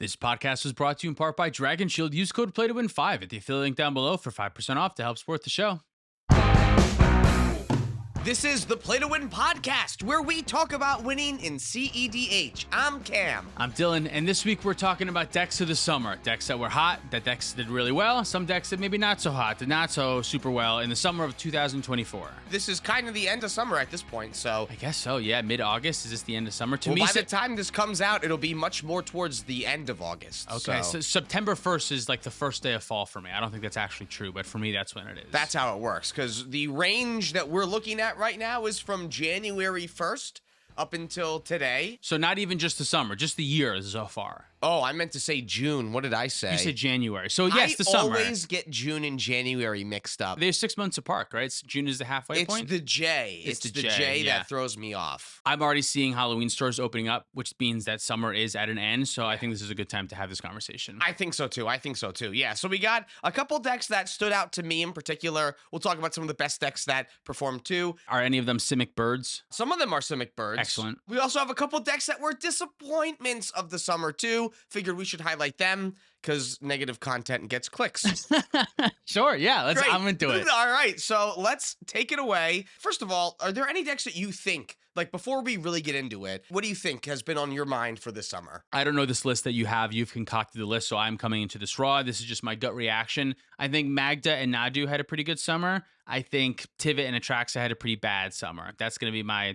This podcast was brought to you in part by Dragon Shield. Use code PLAYTOWIN5 at the affiliate link down below for 5% off to help support the show. This is the Play to Win podcast, where we talk about winning in cEDH. I'm Cam. I'm Dylan, and this week we're talking about decks of the summer. Decks that were hot, that decks did really well, some decks that maybe not so hot, did not so super well in the summer of 2024. This is kind of the end of summer at this point, so... I guess so, yeah. Mid-August, is this the end of summer? To well, me, by the time this comes out, it'll be much more towards the end of August. Okay, so September 1st is like the first day of fall for me. I don't think that's actually true, but for me, that's when it is. That's how it works, because the range that we're looking at right now is from January 1st up until today. So not even just the summer, just the year so far. Oh, I meant to say June. What did I say? You said January. So yes, the summer. I always get June and January mixed up. They're 6 months apart, right? June is the halfway point? It's the J. It's the J yeah. that throws me off. I'm already seeing Halloween stores opening up, which means that summer is at an end. So I think this is a good time to have this conversation. I think so too. Yeah. So we got a couple decks that stood out to me in particular. We'll talk about some of the best decks that performed too. Are any of them Simic Birds? Some of them are Simic Birds. Excellent. We also have a couple decks that were disappointments of the summer too. Figured we should highlight them because negative content gets clicks. Sure, yeah. Great. I'm into it. All right, so let's take it away. First of all, are there any decks that you think, like before we really get into it, what do you think has been on your mind for this summer? I don't know this list that you have. You've concocted the list, so I'm coming into this raw. This is just my gut reaction. I think Magda and Nadu had a pretty good summer. I think Tivit and Atraxa had a pretty bad summer. That's going to be my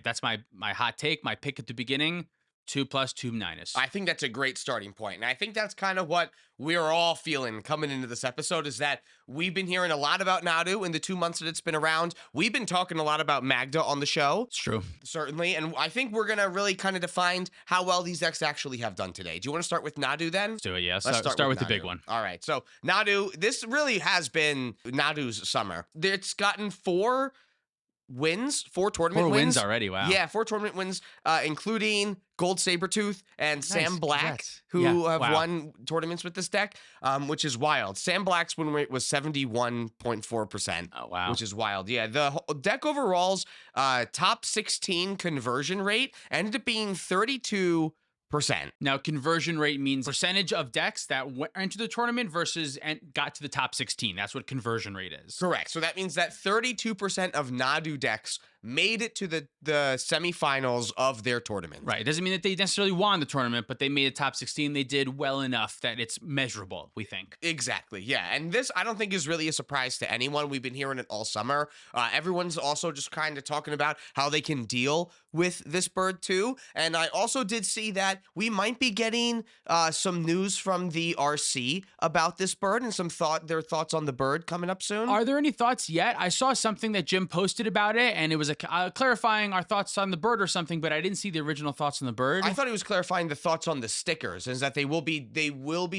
hot take, my pick at the beginning. 2+, 2-. I think that's a great starting point. And I think that's kind of what we're all feeling coming into this episode is that we've been hearing a lot about Nadu in the 2 months that it's been around. We've been talking a lot about Magda on the show. It's true. Certainly. And I think we're going to really kind of define how well these decks actually have done today. Do you want to start with Nadu then? Let's do it, yeah. Let's start with the Nadu. big one. All right. So Nadu, this really has been Nadu's summer. It's gotten 4 tournament wins already. Wow. Yeah, 4 tournament wins, including Gold Sabertooth and Nice. Sam Black, Congrats. who have Wow. won tournaments with this deck, which is wild. Sam Black's win rate was 71.4%. Oh, wow. Which is wild. Yeah, the deck overall's top 16 conversion rate ended up being 32%. Now, conversion rate means percentage of decks that went into the tournament versus and got to the top 16. That's what conversion rate is. Correct. So that means that 32% of Nadu decks made it to the semifinals of their tournament. Right. It doesn't mean that they necessarily won the tournament, but they made the top 16. They did well enough that it's measurable, we think. Exactly. Yeah. And this, I don't think, is really a surprise to anyone. We've been hearing it all summer. Everyone's also just kind of talking about how they can deal with this bird too. And I also did see that we might be getting some news from the RC about this bird and their thoughts on the bird coming up soon. Are there any thoughts yet? I saw something that Jim posted about it, and it was clarifying our thoughts on the bird or something, but I didn't see the original thoughts on the bird. I thought he was clarifying the thoughts on the stickers, is that they will be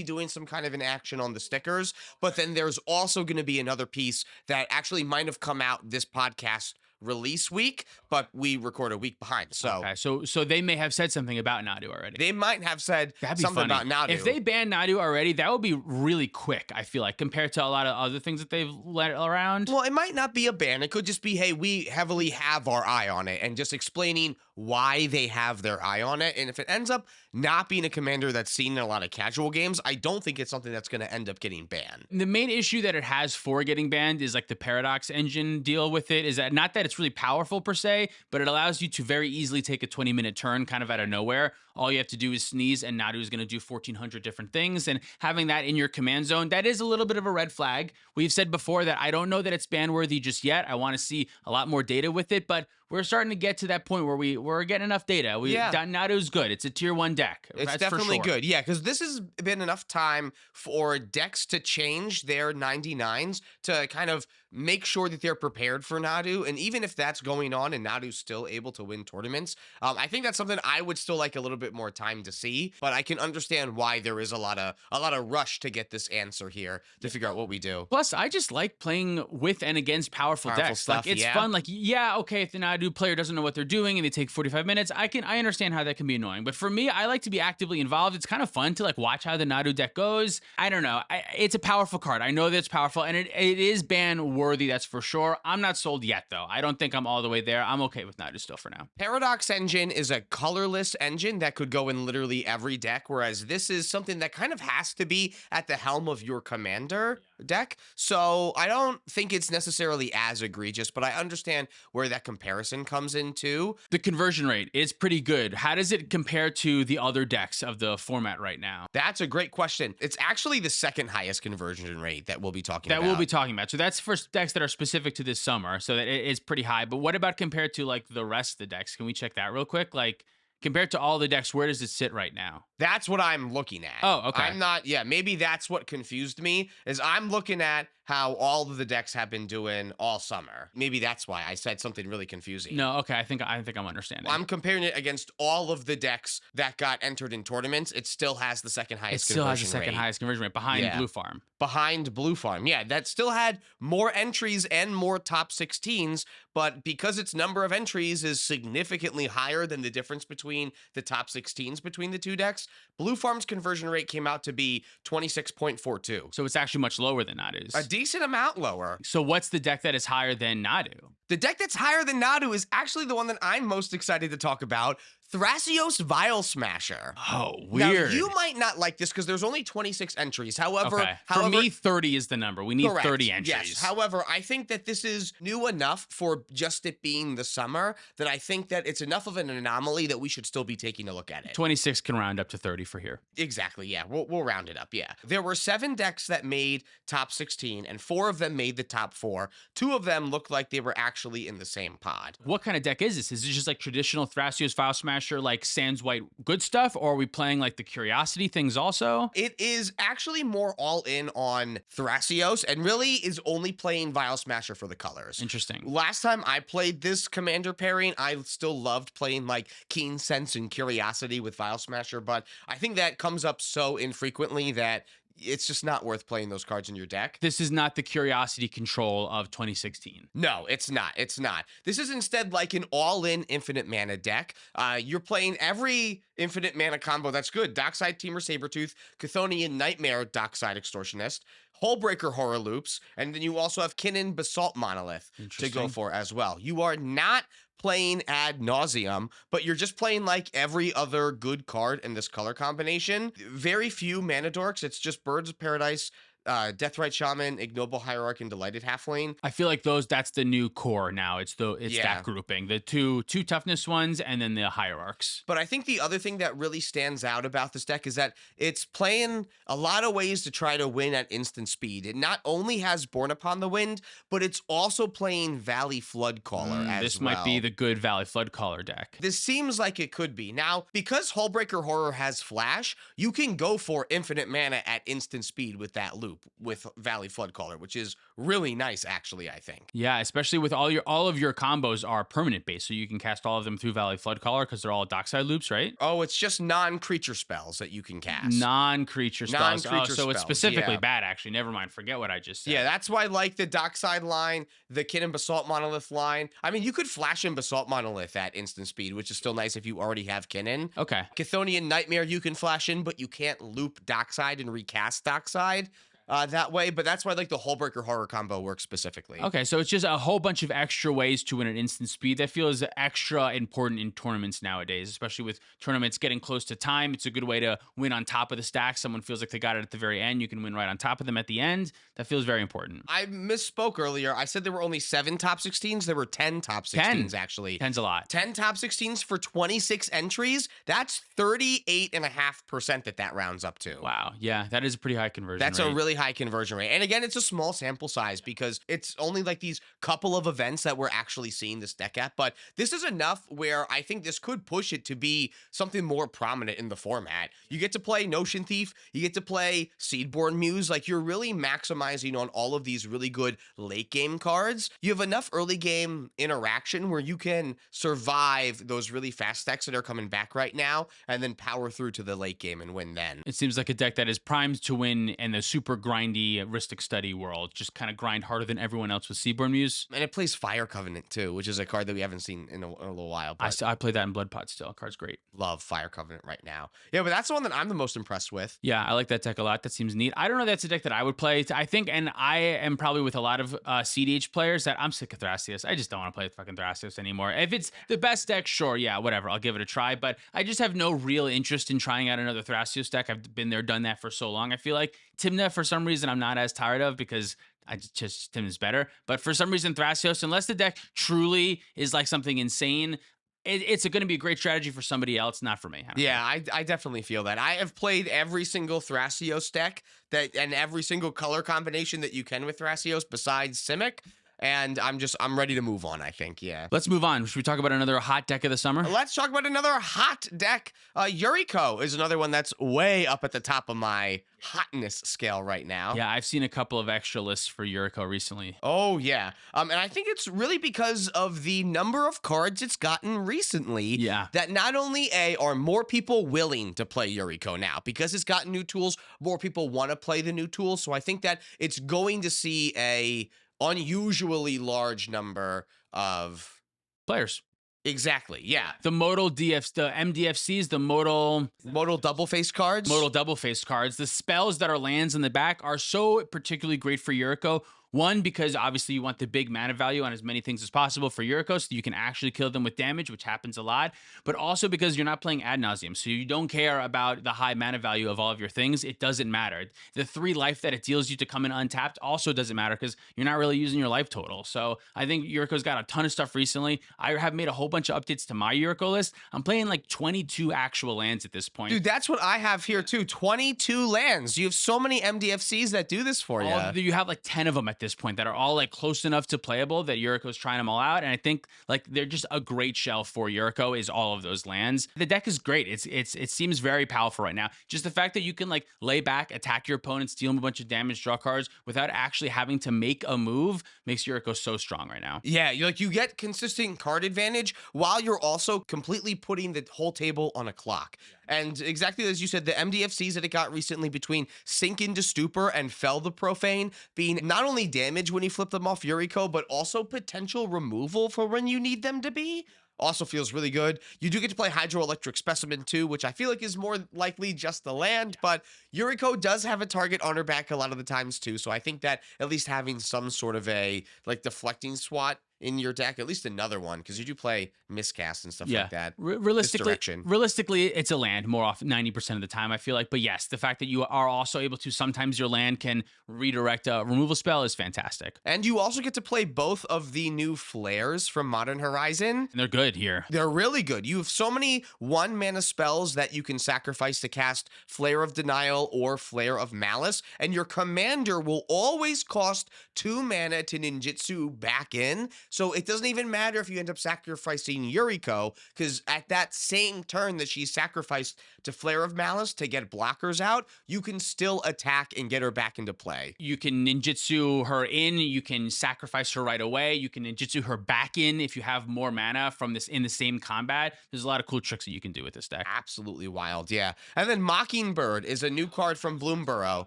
doing some kind of an action on the stickers, but then there's also going to be another piece that actually might have come out this podcast release week, but we record a week behind. So okay, so they may have said something about Nadu already. They might have said something about Nadu. If they ban Nadu already, that would be really quick, I feel like, compared to a lot of other things that they've let around. Well, it might not be a ban. It could just be, hey, we heavily have our eye on it, and just explaining why they have their eye on it. And if it ends up not being a commander that's seen in a lot of casual games, I don't think it's something that's going to end up getting banned. The main issue that it has for getting banned is like the Paradox engine deal with it, is that not that it's really powerful per se, but it allows you to very easily take a 20-minute turn kind of out of nowhere. All you have to do is sneeze, and Nadu is going to do 1,400 different things. And having that in your command zone, that is a little bit of a red flag. We've said before that I don't know that it's ban-worthy just yet. I want to see a lot more data with it, but we're starting to get to that point where we're getting enough data. Nadu's good. It's a tier 1 deck. It's That's definitely for sure. good. Yeah, because this has been enough time for decks to change their 99s to kind of make sure that they're prepared for Nadu. And even if that's going on and Nadu's still able to win tournaments, I think that's something I would still like a little bit more time to see. But I can understand why there is a lot of rush to get this answer here to figure out what we do. Plus, I just like playing with and against powerful decks. Stuff, like, it's yeah. fun. Like, yeah, okay, if the Nadu Nadu player doesn't know what they're doing and they take 45 minutes, I understand how that can be annoying. But for me, I like to be actively involved. It's kind of fun to like watch how the Nadu deck goes. I don't know. It's a powerful card. I know that it's powerful, and it is ban worthy, that's for sure. I'm not sold yet, though. I don't think I'm all the way there. I'm okay with Nadu still for now. Paradox Engine is a colorless engine that could go in literally every deck, whereas this is something that kind of has to be at the helm of your commander deck. So I don't think it's necessarily as egregious, but I understand where that comparison comes into. The conversion rate is pretty good. How does it compare to the other decks of the format right now? That's a great question. It's actually the second highest conversion rate that we'll be talking about. So that's for decks that are specific to this summer. So that it is pretty high. But what about compared to like the rest of the decks? Can we check that real quick? Like compared to all the decks, where does it sit right now? That's what I'm looking at. Oh, okay. I'm not, maybe that's what confused me, is I'm looking at how all of the decks have been doing all summer. Maybe that's why I said something really confusing. No, okay, I think I'm understanding. I'm comparing it against all of the decks that got entered in tournaments. It still has the second highest conversion rate. It still has the second highest conversion rate behind Blue Farm. Behind Blue Farm, yeah. That still had more entries and more top 16s, but because its number of entries is significantly higher than the difference between the top 16s between the two decks, Blue Farm's conversion rate came out to be 26.42. So it's actually much lower than Nadu's. A decent amount lower. So what's the deck that is higher than Nadu? The deck that's higher than Nadu is actually the one that I'm most excited to talk about, Thrasios Vial Smasher. Oh, weird. Now, you might not like this because there's only 26 entries. However, for me, 30 is the number. We need correct, 30 entries. Yes. However, I think that this is new enough for just it being the summer that I think that it's enough of an anomaly that we should still be taking a look at it. 26 can round up to 30 for here. Exactly, yeah. We'll round it up, yeah. There were 7 decks that made top 16, and 4 of them made the top 4. 2 of them looked like they were actually in the same pod. What kind of deck is this? Is it just like traditional Thrasios Vial Smasher, like Sans White good stuff, or are we playing like the Curiosity things also? It is actually more all in on Thrasios and really is only playing Vial Smasher for the colors. Interesting. Last time I played this commander pairing, I still loved playing like Keen Sense and Curiosity with Vial Smasher, but I think that comes up so infrequently that it's just not worth playing those cards in your deck. This is not the Curiosity control of 2016. No, it's not. It's not. This is instead like an all-in infinite mana deck. You're playing every infinite mana combo that's good. Dockside Teamer Sabertooth, Chthonian Nightmare Dockside Extortionist, Hullbreaker Horror Loops, and then you also have Kinnan Basalt Monolith to go for as well. You are not playing ad nauseum, but you're just playing like every other good card in this color combination. Very few mana dorks. It's just Birds of Paradise, Deathrite Shaman, Ignoble Hierarch, and Delighted Halfling. I feel like that's the new core now. It's that grouping. The two toughness ones and then the hierarchs. But I think the other thing that really stands out about this deck is that it's playing a lot of ways to try to win at instant speed. It not only has Born Upon the Wind, but it's also playing Valley Floodcaller as well. This might be the good Valley Floodcaller deck. This seems like it could be. Now, because Hullbreaker Horror has Flash, you can go for infinite mana at instant speed with that loop with Valley Floodcaller, which is really nice, actually, I think. Yeah, especially with all of your combos are permanent based, so you can cast all of them through Valley Floodcaller because they're all dockside loops, right? Oh, it's just non-creature spells that you can cast. Non-creature spells. So it's specifically yeah. bad, actually. Never mind. Forget what I just said. Yeah, that's why I like the dockside line, the Kinnan Basalt Monolith line. I mean, you could flash in Basalt Monolith at instant speed, which is still nice if you already have Kinnan. Okay. Chthonian Nightmare you can flash in, but you can't loop dockside and recast dockside that way, but that's why like the Hullbreaker Horror combo works specifically. Okay, so it's just a whole bunch of extra ways to win at instant speed. That feels extra important in tournaments nowadays, especially with tournaments getting close to time. It's a good way to win on top of the stack. Someone feels like they got it at the very end. You can win right on top of them at the end. That feels very important. I misspoke earlier. I said there were only 7 top 16s. There were 10 top 16s, actually. 10's a lot. 10 top 16s for 26 entries. That's 38.5% that rounds up to. Wow. Yeah, that is a pretty high conversion That's rate. a really high conversion rate. And again, it's a small sample size because it's only like these couple of events that we're actually seeing this deck at. But this is enough where I think this could push it to be something more prominent in the format. You get to play Notion Thief. You get to play Seedborn Muse. Like, you're really maximizing on all of these really good late game cards. You have enough early game interaction where you can survive those really fast decks that are coming back right now and then power through to the late game and win then. It seems like a deck that is primed to win and the super grindy Ristic Study world. Just kind of grind harder than everyone else with Seaborn Muse. And it plays Fire Covenant too, which is a card that we haven't seen in a little while. But I play that in Blood Pot still. Card's great. love Fire Covenant right now. Yeah, but that's the one that I'm the most impressed with. Yeah, I like that deck a lot. That seems neat. I don't know if that's a deck that I would play. I think, and I am probably with a lot of cEDH players, that I'm sick of Thrasios. I just don't want to play with fucking Thrasios anymore. If it's the best deck, sure, yeah, whatever. I'll give it a try. But I just have no real interest in trying out another Thrasios deck. I've been there, done that for so long. I feel like Tymna, for some reason, I'm not as tired of because I just Tymna's better. But for some reason, Thrasios, unless the deck truly is like something insane, it's going to be a great strategy for somebody else, not for me. Yeah, I definitely feel that. I have played every single Thrasios deck and every single color combination that you can with Thrasios besides Simic. And I'm ready to move on, I think. Yeah. Let's move on. Should we talk about another hot deck of the summer? Let's talk about another hot deck. Yuriko is another one that's way up at the top of my hotness scale right now. Yeah, I've seen a couple of extra lists for Yuriko recently. Oh, yeah. And I think it's really because of the number of cards it's gotten recently. Yeah. That not only are more people willing to play Yuriko now, because it's gotten new tools, more people want to play the new tools. So I think that it's going to see a unusually large number of players. Exactly, yeah. The MDFCs, the modal double-face cards. Modal double-face cards. The spells that are lands in the back are so particularly great for Yuriko. One, because obviously you want the big mana value on as many things as possible for Yuriko so you can actually kill them with damage, which happens a lot. But also because you're not playing ad nauseum, so you don't care about the high mana value of all of your things. It doesn't matter. The 3 life that it deals you to come in untapped also doesn't matter because you're not really using your life total. So I think Yuriko's got a ton of stuff recently. I have made a whole bunch of updates to my Yuriko list. I'm playing like 22 actual lands at this point. Dude, that's what I have here too. 22 lands. You have so many MDFCs that do this for you. You have like 10 of them at this point that are all like close enough to playable that Yuriko's trying them all out. And I think like they're just a great shell for Yuriko is all of those lands. The deck is great. It seems very powerful right now. Just the fact that you can like lay back, attack your opponent, steal them a bunch of damage, draw cards without actually having to make a move makes Yuriko so strong right now. Yeah, you get consistent card advantage while you're also completely putting the whole table on a clock. And exactly as you said, the MDFCs that it got recently between Sink into Stupor and Fell the Profane being not only damage when you flip them off Yuriko, but also potential removal for when you need them to be. Also feels really good. You do get to play Hydroelectric Specimen too, which I feel like is more likely just the land, but Yuriko does have a target on her back a lot of the times too. So I think that at least having some sort of a like deflecting swat in your deck, at least another one, because you do play miscast and stuff like that. Realistically, it's a land more often, 90% of the time, I feel like. But yes, the fact that you are also able to, sometimes your land can redirect a removal spell is fantastic. And you also get to play both of the new flares from Modern Horizon. And they're good here. They're really good. You have so many 1-mana spells that you can sacrifice to cast Flare of Denial or Flare of Malice, and your commander will always cost 2 mana to ninjutsu back in. So it doesn't even matter if you end up sacrificing Yuriko, because at that same turn that she sacrificed to Flare of Malice to get blockers out, you can still attack and get her back into play. You can ninjutsu her in, you can sacrifice her right away, you can ninjutsu her back in if you have more mana from this in the same combat. There's a lot of cool tricks that you can do with this deck. Absolutely wild, yeah. And then Mockingbird is a new card from Bloomborough.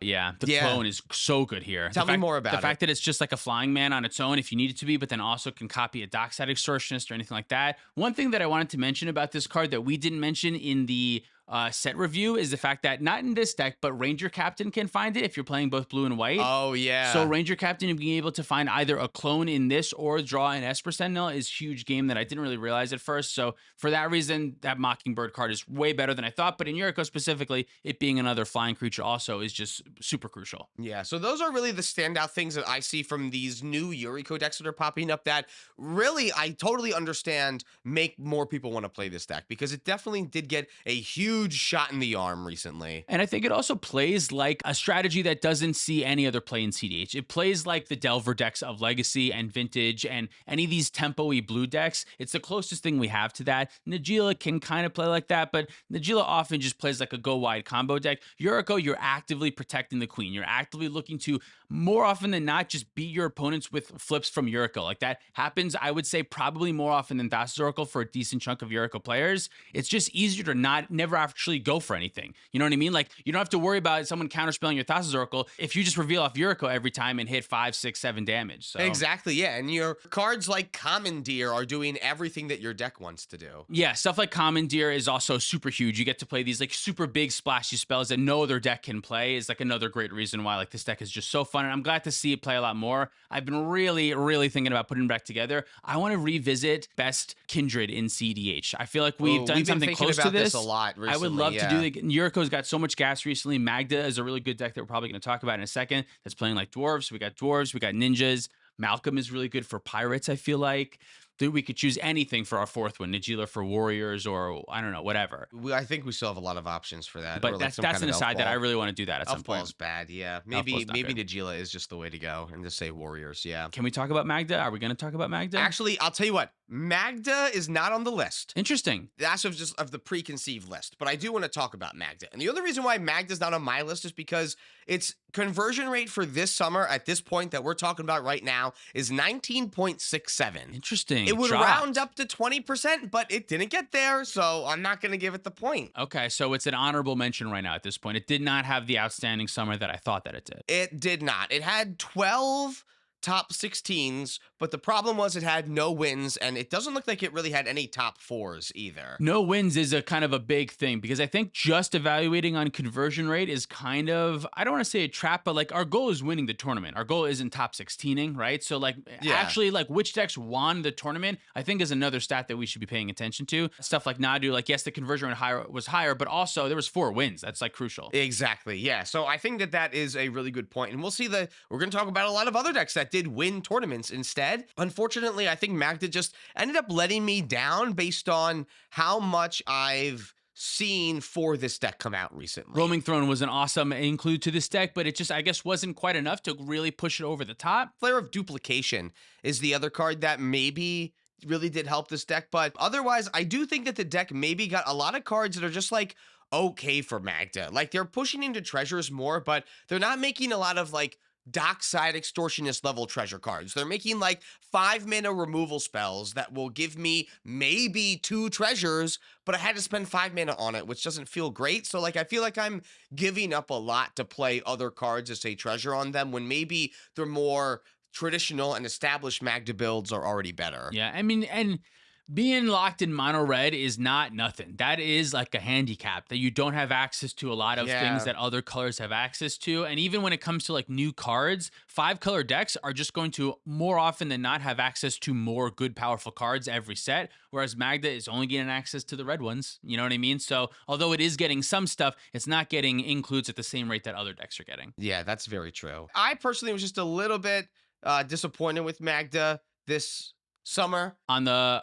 Yeah, the clone is so good here. Tell me more about it. The fact that it's just like a flying man on its own if you need it to be, but then also can copy a Dockside Extortionist or anything like that. One thing that I wanted to mention about this card that we didn't mention in the set review is the fact that not in this deck, but Ranger Captain can find it if you're playing both blue and white. Oh, yeah. So Ranger Captain being able to find either a clone in this or draw an Esper Sentinel is huge game that I didn't really realize at first. So for that reason, that Mockingbird card is way better than I thought. But in Yuriko specifically, it being another flying creature also is just super crucial. Yeah, so those are really the standout things that I see from these new Yuriko decks that are popping up that really, I totally understand, make more people want to play this deck, because it definitely did get a huge shot in the arm recently. And I think it also plays like a strategy that doesn't see any other play in cEDH. It plays like the Delver decks of Legacy and Vintage and any of these tempo-y blue decks. It's the closest thing we have to that. Najeela can kind of play like that, but Najeela often just plays like a go-wide combo deck. Yuriko, you're actively protecting the queen. You're actively looking to, more often than not, just beat your opponents with flips from Yuriko. Like that happens, I would say, probably more often than Thassa's Oracle for a decent chunk of Yuriko players. It's just easier to never actually go for anything. You know what I mean? Like, you don't have to worry about someone counterspelling your Thrasios Oracle if you just reveal off Yuriko every time and hit 5, 6, 7 damage. So Exactly, yeah. And your cards like Commandeer are doing everything that your deck wants to do. yeah, stuff like Commandeer is also super huge. You get to play these like super big splashy spells that no other deck can play. Is like another great reason why like this deck is just so fun. And I'm glad to see it play a lot more. I've been really, really thinking about putting it back together. I want to revisit Best Kindred in cEDH. I feel like we've done something close to this a lot recently. I would love to do it. Yuriko's got so much gas recently. Magda is a really good deck that we're probably going to talk about in a second. That's playing like dwarves. We got ninjas. Malcolm is really good for pirates, I feel like. Dude, we could choose anything for our fourth one. Najila for warriors, or I don't know, whatever. I think we still have a lot of options for that. But or like that's an aside that I really want to do that at some point. Elfball's bad, yeah. Maybe Najila is just the way to go and just say warriors, yeah. Can we talk about Magda? Are we going to talk about Magda? Actually, I'll tell you what. Magda is not on the list. Interesting. That's of the preconceived list, but I do want to talk about Magda. And the other reason why Magda's not on my list is because its conversion rate for this summer at this point that we're talking about right now is 19.67. Interesting. It would round up to 20%, but it didn't get there, so I'm not going to give it the point. Okay, so it's an honorable mention right now at this point. It did not have the outstanding summer that I thought that it did. It did not. It had 12 top 16s, but the problem was it had no wins, and it doesn't look like it really had any top 4s either. No wins is a kind of a big thing, because I think just evaluating on conversion rate is kind of, I don't want to say a trap, but like our goal is winning the tournament. Our goal isn't top 16ing, right? So like actually like which decks won the tournament, I think is another stat that we should be paying attention to. Stuff like Nadu, like yes, the conversion rate was higher, but also there was 4 wins. That's like crucial. Exactly, yeah. So I think that is a really good point, and we'll see we're going to talk about a lot of other decks that did win tournaments instead. Unfortunately, I think Magda just ended up letting me down based on how much I've seen for this deck come out recently. Roaming Throne was an awesome include to this deck, but it just, I guess, wasn't quite enough to really push it over the top. Flare of Duplication is the other card that maybe really did help this deck, but otherwise, I do think that the deck maybe got a lot of cards that are just like okay for Magda. Like they're pushing into treasures more, but they're not making a lot of like Dockside Extortionist level treasure cards. They're making like 5-mana removal spells that will give me maybe 2 treasures, but I had to spend 5 mana on it, which doesn't feel great. So like I feel like I'm giving up a lot to play other cards as a treasure on them when maybe they're more traditional and established Magda builds are already better. Yeah, I mean, and being locked in mono red is not nothing. That is like a handicap that you don't have access to a lot of things that other colors have access to. And even when it comes to like new cards, 5-color decks are just going to more often than not have access to more good, powerful cards every set. Whereas Magda is only getting access to the red ones. You know what I mean? So although it is getting some stuff, it's not getting includes at the same rate that other decks are getting. Yeah, that's very true. I personally was just a little bit disappointed with Magda this summer. On the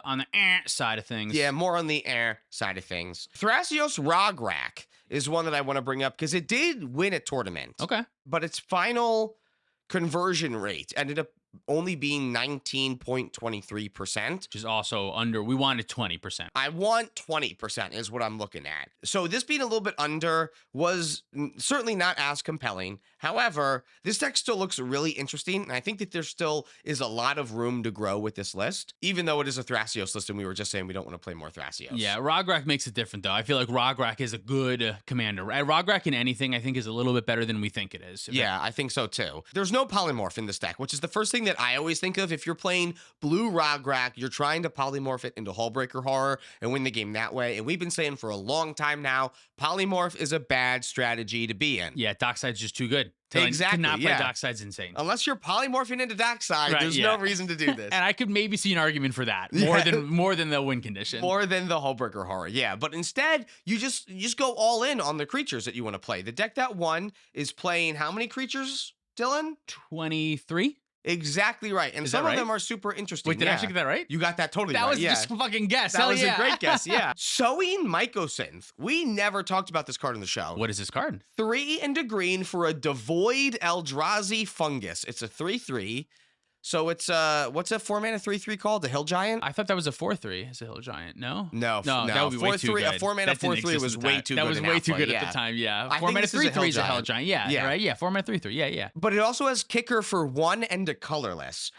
side of things. Yeah, more on the side of things. Thrasios Ragrakh is one that I want to bring up because it did win a tournament. Okay. But its final conversion rate ended up only being 19.23%. Which is also under, we wanted 20%. I want 20% is what I'm looking at. So this being a little bit under was certainly not as compelling. However, this deck still looks really interesting, and I think that there still is a lot of room to grow with this list, even though it is a Thrasios list, and we were just saying we don't want to play more Thrasios. Yeah, Ragrakh makes it different, though. I feel like Ragrakh is a good commander. Ragrakh in anything, I think, is a little bit better than we think it is. Yeah, I think so, too. There's no polymorph in this deck, which is the first thing that I always think of. If you're playing blue Ragrakh, you're trying to polymorph it into Hullbreaker Horror and win the game that way. And we've been saying for a long time now, polymorph is a bad strategy to be in. Yeah, Dockside's just too good. Exactly. To not play Dockside's insane. Unless you're polymorphing into Dockside, there's no reason to do this. And I could maybe see an argument for that more than the win condition. More than the Hullbreaker Horror. Yeah, but instead, you just go all in on the creatures that you want to play. The deck that won is playing how many creatures, Dylan? 23? Exactly right. And some of them are super interesting. Wait, did I actually get that right? You got that totally right. That was just a fucking guess. That was a great guess, yeah. Sowing Mycosynth. We never talked about this card on the show. What is this card? 3 and a green for a Devoid Eldrazi Fungus. It's a 3/3. So it's what's a 4-mana 3/3 called? The Hill Giant? I thought that was a 4/3. It's a Hill Giant. No, that would be way too good. A 4-mana 4/3 was way too good. That was way too good at the time. Yeah, 4-mana 3/3 is a Hill Giant. Yeah, right. Yeah, 4-mana 3/3. Yeah. But it also has Kicker for 1 and a colorless.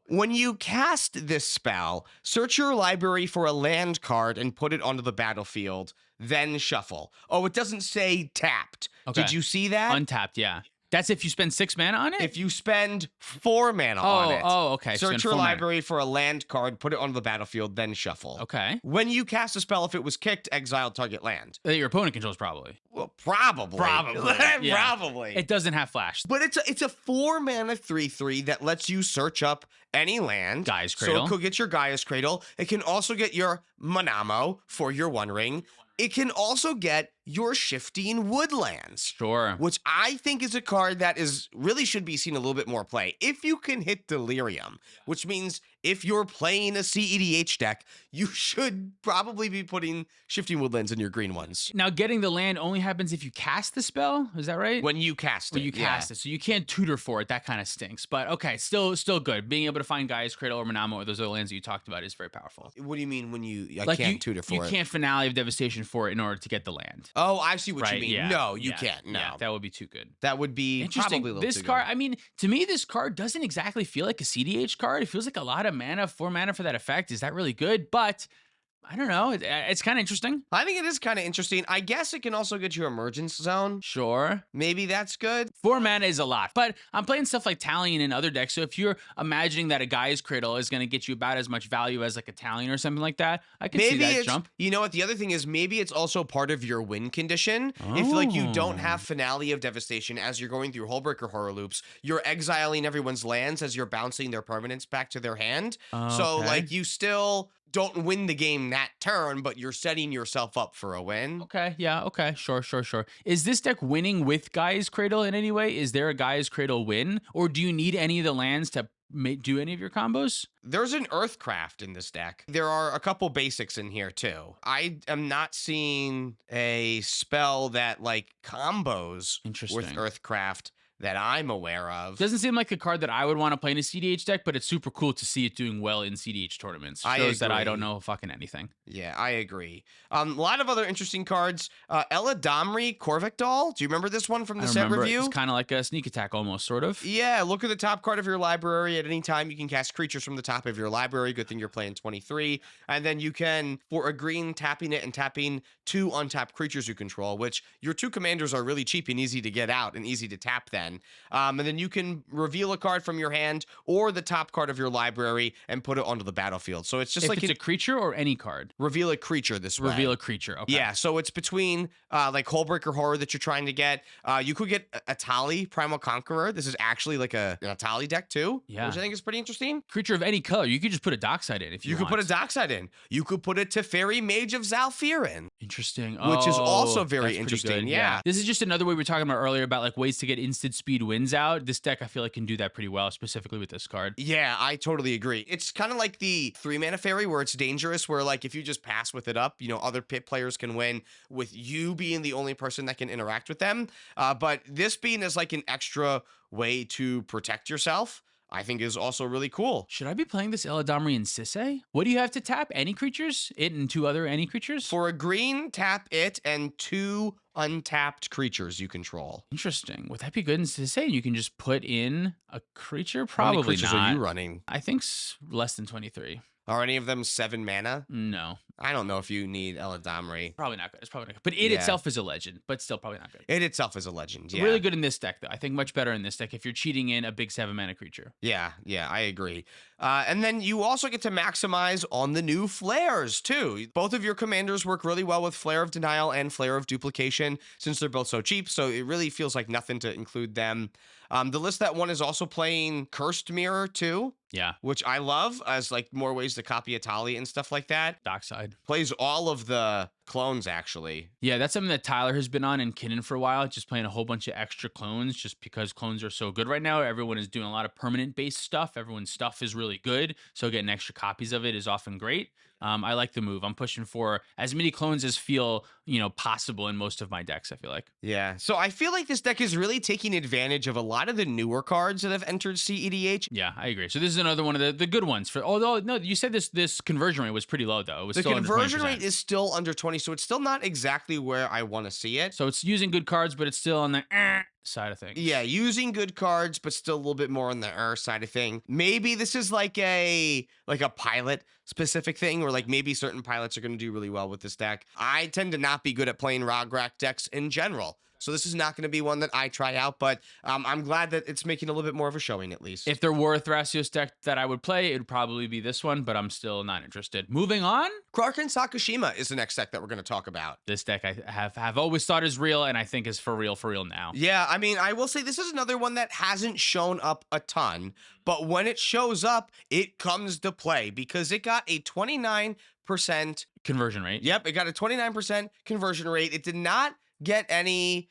When you cast this spell, search your library for a land card and put it onto the battlefield. then shuffle. Oh, it doesn't say tapped. Okay. Did you see that? Untapped, yeah. That's if you spend 6 mana on it? If you spend 4 mana on it. Oh, okay. Search your library for a land card, put it onto the battlefield, then shuffle. Okay. When you cast a spell, if it was kicked, exile target land. That your opponent controls, probably. Well, probably. Yeah. Probably. It doesn't have flash. But it's a 4 mana 3/3 that lets you search up any land. Gaia's Cradle. So it could get your Gaia's Cradle. It can also get your Manamo for your One Ring. It can also get your Shifting Woodlands. Sure. Which I think is a card that really should be seen a little bit more play. If you can hit Delirium, which means if you're playing a cEDH deck, you should probably be putting Shifting Woodlands in your green ones. Now, getting the land only happens if you cast the spell. Is that right? When you cast it. When you cast it. So you can't tutor for it. That kind of stinks. But okay, still good. Being able to find Gaia's Cradle or Manamo or those other lands that you talked about is very powerful. What do you mean when I Like can't tutor for it? You can't Finale of Devastation for it in order to get the land. Oh, I see what Right, you mean. yeah, No, you yeah, can't. No. Yeah, that would be too good. That would be Interesting. probably a little This too card, good. I mean, to me, this card doesn't exactly feel like a cEDH card. It feels like a lot of mana, 4 mana for that effect. Is that really good? But I don't know. It's kind of interesting. I think it is kind of interesting. I guess it can also get you Emergence Zone. Sure. Maybe that's good. 4 mana is a lot, but I'm playing stuff like Talion in other decks. So if you're imagining that a Gaia's Cradle is going to get you about as much value as like a Talion or something like that, I can see that jump. You know what? The other thing is maybe it's also part of your win condition. If like you don't have Finale of Devastation as you're going through Hullbreaker horror loops, you're exiling everyone's lands as you're bouncing their permanents back to their hand. So Okay. like you still don't win the game that turn, but you're setting yourself up for a win. Okay, yeah, okay, sure. Is this deck winning with Gaia's Cradle in any way? Is there a Gaia's Cradle win? Or do you need any of the lands to do any of your combos? There's an Earthcraft in this deck. There are a couple basics in here too. I am not seeing a spell that like combos Interesting. with Earthcraft that I'm aware of. Doesn't seem like a card that I would want to play in a cEDH deck, but it's super cool to see it doing well in cEDH tournaments. Shows that I don't know fucking anything. Yeah, I agree. A lot of other interesting cards. Ella Domri Corvectol. Do you remember this one from the set review? It's kind of like a sneak attack almost, sort of. Yeah, look at the top card of your library. At any time, you can cast creatures from the top of your library. Good thing you're playing 23. And then you can, for a green, tapping it and tapping 2 untapped creatures you control, which your 2 commanders are really cheap and easy to get out and easy to tap then. And then you can reveal a card from your hand or the top card of your library and put it onto the battlefield. So it's just If it's a creature or any card? reveal a creature this way. Reveal a creature, okay. Yeah, so it's between like Hullbreaker Horror that you're trying to get. You could get Atali, Primal Conqueror. This is actually like an Atali deck too, Yeah. which I think is pretty interesting. Creature of any color. You could just put a Dockside in if you You could want. put a Dockside in. You could put a Teferi Mage of Zalfir in. Interesting. Which is also very that's pretty interesting, good, yeah. This is just another way we were talking about earlier about like ways to get instant speed wins out. This deck I feel like can do that pretty well, specifically with this card. Yeah, I totally agree. It's kind of like the 3-mana fairy where it's dangerous, where like if you just pass with it up, other pit players can win with you being the only person that can interact with them. But this being as like an extra way to protect yourself, I think is also really cool. Should I be playing this Eladamri in Sisay? What do you have to tap? Any creatures? It and 2 other any creatures? For a green, tap it and 2 untapped creatures you control. Interesting. Would that be good in Sisay? You can just put in a creature? How many Probably creatures not. are you running? I think less than 23. Are any of them 7 mana? No, I don't know if you need Eladamri. probably not good. It's probably not good. But it Yeah. itself is a legend, but still probably not good. It itself is a legend. Yeah. Really good in this deck, though. I think much better in this deck if you're cheating in a big 7-mana creature. Yeah, I agree. And then you also get to maximize on the new flares, too. Both of your commanders work really well with Flare of Denial and Flare of Duplication, since they're both so cheap, so it really feels like nothing to include them. The list that one is also playing Cursed Mirror, too, Yeah, which I love as like more ways to copy Atali and stuff like that. Dockside. Plays all of the clones, actually. Yeah, that's something that Tyler has been on in Kinnan for a while, just playing a whole bunch of extra clones just because clones are so good right now. Everyone is doing a lot of permanent-based stuff. Everyone's stuff is really good, so getting extra copies of it is often great. I like the move. I'm pushing for as many clones as feel, possible in most of my decks, I feel like. Yeah, so I feel like this deck is really taking advantage of a lot of the newer cards that have entered cEDH. Yeah, I agree. So this is another one of the good ones. Although, no, you said this conversion rate was pretty low, though. It was The still under conversion 20%. rate is still under 20, so it's still not exactly where I want to see it. So it's using good cards, but it's still on the side of things. Yeah, using good cards, but still a little bit more on the side of thing. Maybe this is like a pilot specific thing, or like maybe certain pilots are going to do really well with this deck. I tend to not be good at playing Ragrakh decks in general, so this is not going to be one that I try out. But I'm glad that it's making a little bit more of a showing at least. If there were a Thrasios deck that I would play, it would probably be this one, but I'm still not interested. Moving on. Kraum Sakushima is the next deck that we're going to talk about. This deck I have always thought is real, and I think is for real now. Yeah, I mean, I will say this is another one that hasn't shown up a ton, but when it shows up, it comes to play because it got a 29% conversion rate. Yep, it got a 29% conversion rate. It did not get any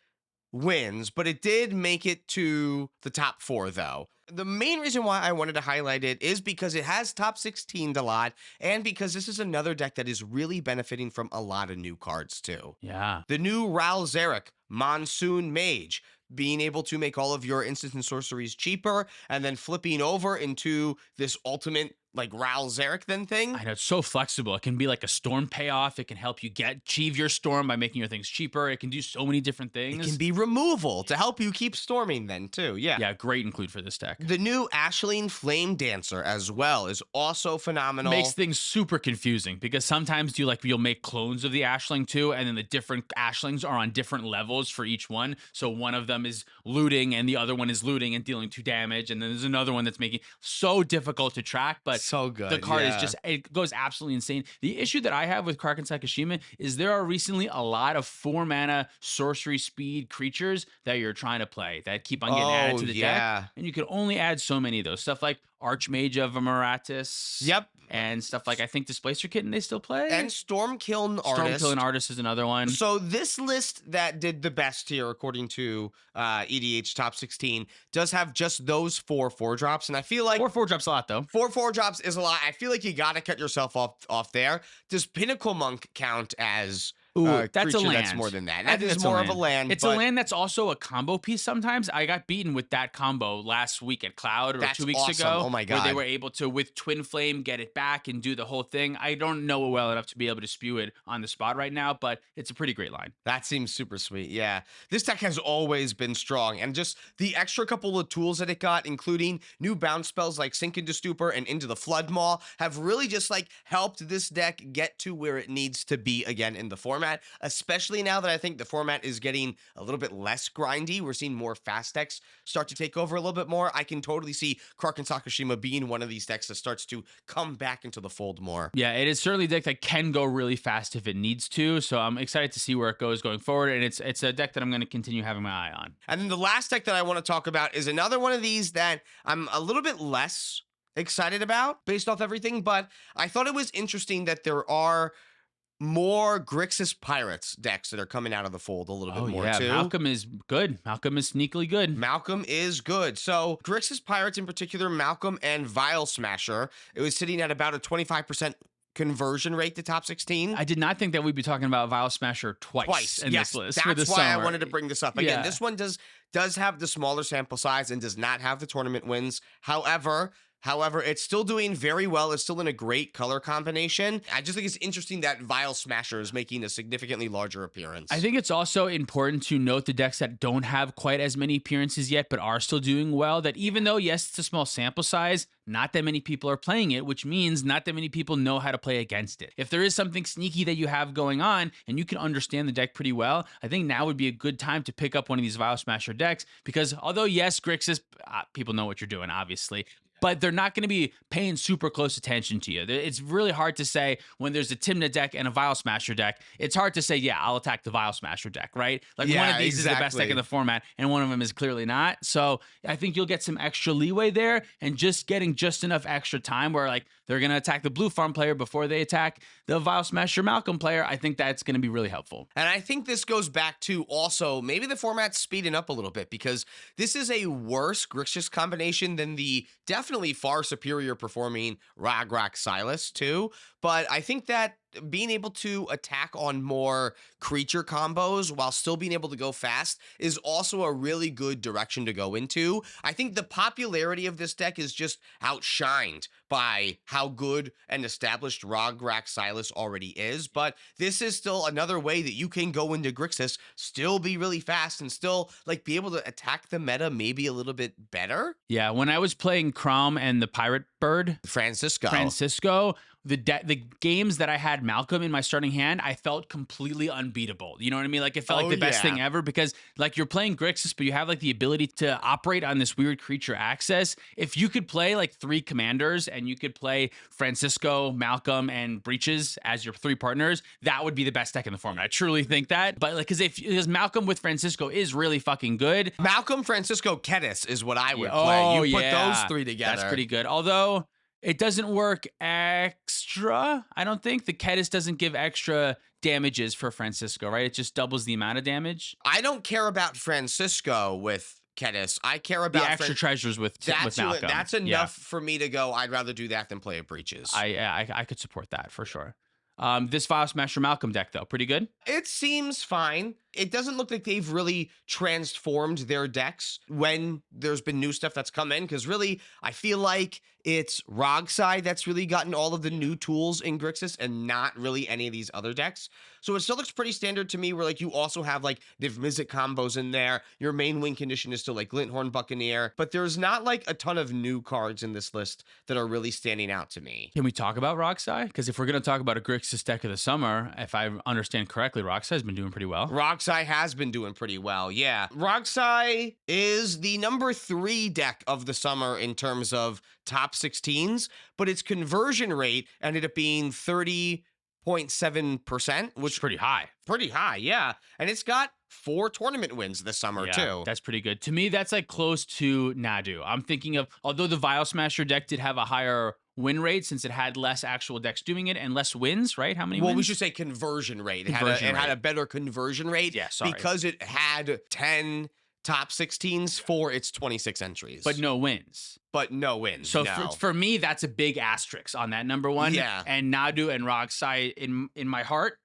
wins, but it did make it to the top 4 though. The main reason why I wanted to highlight it is because it has top 16 a lot, and because this is another deck that is really benefiting from a lot of new cards too. Yeah. The new Ragrakh Monsoon Mage, being able to make all of your instants and sorceries cheaper, and then flipping over into this ultimate like Ragrakh then thing. I know, it's so flexible. It can be like a storm payoff. It can help you achieve your storm by making your things cheaper. It can do so many different things. It can be removal to help you keep storming then too. Yeah. Yeah, great include for this deck. The new Ashling Flame Dancer as well is also phenomenal. Makes things super confusing because sometimes you'll make clones of the Ashling too, and then the different Ashlings are on different levels for each one. So one of them is looting and the other one is looting and dealing 2 damage, and then there's another one that's making so difficult to track, but so good. The card is just, it goes absolutely insane. The issue that I have with Kraum Sakushima is there are recently a lot of 4 mana sorcery speed creatures that you're trying to play that keep on getting added to the deck. And you can only add so many of those. Stuff like Archmage of Emeritus. Yep. And stuff like, I think, Displacer Kitten they still play. And Stormkiln Artist. Stormkiln Artist is another one. So this list that did the best here, according to EDH Top 16, does have just those 4 4-drops. And I feel like 4 4-drops a lot, though. 4 4-drops is a lot. I feel like you got to cut yourself off there. Does Pinnacle Monk count as... that's a land. That's more than that. That is more of a land. It's a land that's also a combo piece sometimes. I got beaten with that combo last week at Cloud or 2 weeks ago. Oh my God. Where they were able to, with Twin Flame, get it back and do the whole thing. I don't know it well enough to be able to spew it on the spot right now, but it's a pretty great line. That seems super sweet. Yeah. This deck has always been strong, and just the extra couple of tools that it got, including new bounce spells like Sink into Stupor and Into the Flood Maw, have really just like helped this deck get to where it needs to be again in the format, especially now that I think the format is getting a little bit less grindy. We're seeing more fast decks start to take over a little bit more. I can totally see Kraum Sakushima being one of these decks that starts to come back into the fold more. Yeah, it is certainly a deck that can go really fast if it needs to. So I'm excited to see where it goes going forward. And it's a deck that I'm going to continue having my eye on. And then the last deck that I want to talk about is another one of these that I'm a little bit less excited about based off everything. But I thought it was interesting that there are more Grixis Pirates decks that are coming out of the fold a little bit more too. Malcolm is good. Malcolm is sneakily good. Malcolm is good. So Grixis Pirates in particular, Malcolm and Vial Smasher, it was sitting at about a 25% conversion rate to top 16. I did not think that we'd be talking about Vial Smasher twice in this list. That's why I summer. wanted to bring this up. Again, this one does have the smaller sample size and does not have the tournament wins. However, it's still doing very well. It's still in a great color combination. I just think it's interesting that Vial Smasher is making a significantly larger appearance. I think it's also important to note the decks that don't have quite as many appearances yet, but are still doing well, that even though, yes, it's a small sample size, not that many people are playing it, which means not that many people know how to play against it. If there is something sneaky that you have going on and you can understand the deck pretty well, I think now would be a good time to pick up one of these Vial Smasher decks, because although, yes, Grixis, people know what you're doing, obviously, but they're not going to be paying super close attention to you. It's really hard to say when there's a Tymna deck and a Vial Smasher deck. It's hard to say, yeah, I'll attack the Vial Smasher deck, right? Like one of these is the best deck in the format, and one of them is clearly not. So I think you'll get some extra leeway there, and just getting just enough extra time where like they're going to attack the Blue Farm player before they attack the Vial Smasher Malcolm player. I think that's going to be really helpful. And I think this goes back to also maybe the format's speeding up a little bit, because this is a worse Grixis combination than the definitely far superior performing Ragrakh Silas too. But I think that being able to attack on more creature combos while still being able to go fast is also a really good direction to go into. I think the popularity of this deck is just outshined by how good and established Ragrakh Silas already is, but this is still another way that you can go into Grixis, still be really fast, and still like be able to attack the meta maybe a little bit better. Yeah, when I was playing Kraum and the Pirate Bird, Francisco, the games that I had Malcolm in my starting hand, I felt completely unbeatable. You know what I mean? Like it felt like the best thing ever because like you're playing Grixis, but you have like the ability to operate on this weird creature access. If you could play like 3 commanders and you could play Francisco, Malcolm, and Breaches as your 3 partners, that would be the best deck in the format. I truly think that. But like because Malcolm with Francisco is really fucking good. Malcolm, Francisco, Kedis is what I would play. You put those 3 together. That's pretty good. Although it doesn't work extra. I don't think the Kedis doesn't give extra damages for Francisco, right? It just doubles the amount of damage. I don't care about Francisco with Kedis. I care about the extra treasures with Malcolm. That's enough for me to go. I'd rather do that than play a Breaches. I could support that for sure. This Vial Smasher Malcolm deck though, pretty good. It seems fine. It doesn't look like they've really transformed their decks when there's been new stuff that's come in, because really, I feel like it's Rogsai that's really gotten all of the new tools in Grixis and not really any of these other decks. So it still looks pretty standard to me, where like you also have like Niv Mizzet combos in there. Your main win condition is still like Glinthorn Buccaneer, but there's not like a ton of new cards in this list that are really standing out to me. Can we talk about Rogsai? Because if we're going to talk about a Grixis deck of the summer, if I understand correctly, Rogsai's been doing pretty well. Rogsai has been doing pretty well, yeah. Rogsai is the number 3 deck of the summer in terms of top 16s, but its conversion rate ended up being 30.7%, which is pretty high. Pretty high, yeah. And it's got 4 tournament wins this summer, too. That's pretty good. To me, that's like close to Nadu. I'm thinking of, although the Vial Smasher deck did have a higher win rate since it had less actual decks doing it and less wins, right? How many wins? Well, we should say conversion rate. It had a better conversion rate because it had 10 top 16s for its 26 entries. But no wins. So for me, that's a big asterisk on that number 1. Yeah. And Nadu and Rogsai, in my heart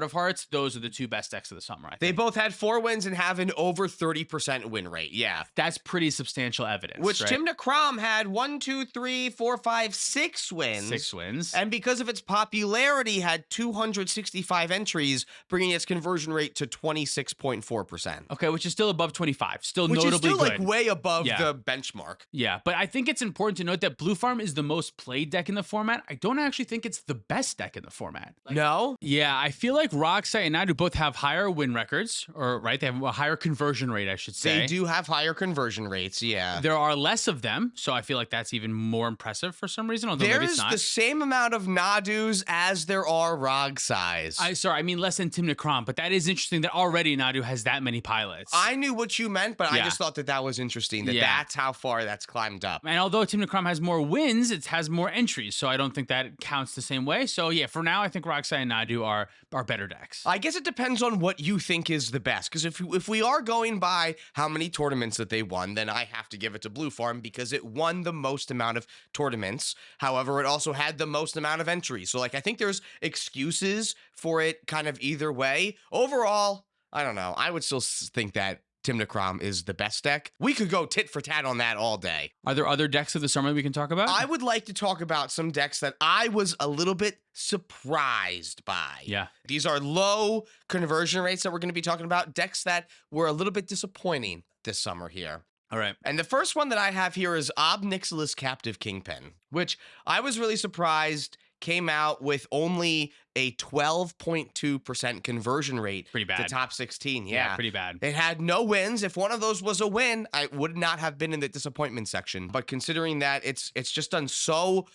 of hearts, those are the 2 best decks of the summer, I think. They both had 4 wins and have an over 30% win rate. Yeah. That's pretty substantial evidence. Which right? Tim Kraum had 6 wins. 6 wins. And because of its popularity, had 265 entries, bringing its conversion rate to 26.4%. Okay, which is still above 25. Still which notably is still good. Like way above the benchmark. Yeah, but I think it's important to note that Blue Farm is the most played deck in the format. I don't actually think it's the best deck in the format. No? Yeah, I feel like Rogsai and Nadu both have higher win records, or right, they have a higher conversion rate, I should say. They do have higher conversion rates, yeah. There are less of them, so I feel like that's even more impressive for some reason, although maybe it's not. There's the same amount of Nadus as there are Rogsais. I mean less than Tim Kraum, but that is interesting that already Nadu has that many pilots. I knew what you meant, but I just thought that was interesting, that's how far that's climbed up. And although Tim Kraum has more wins, it has more entries, so I don't think that counts the same way. So yeah, for now, I think Rogsai and Nadu are better decks. I guess it depends on what you think is the best, because if we are going by how many tournaments that they won, then I have to give it to Blue Farm because it won the most amount of tournaments. However, it also had the most amount of entries. So like, I think there's excuses for it kind of either way. Overall, I don't know. I would still think that Tim Kraum is the best deck. We could go tit for tat on that all day. Are there other decks of the summer we can talk about? I would like to talk about some decks that I was a little bit surprised by. Yeah. These are low conversion rates that we're going to be talking about. Decks that were a little bit disappointing this summer here. All right. And the first one that I have here is Ob Nixilis Captive Kingpin, which I was really surprised came out with only a 12.2% conversion rate. Pretty bad. To top 16. Yeah, pretty bad. It had no wins. If one of those was a win, I would not have been in the disappointment section. But considering that it's just done so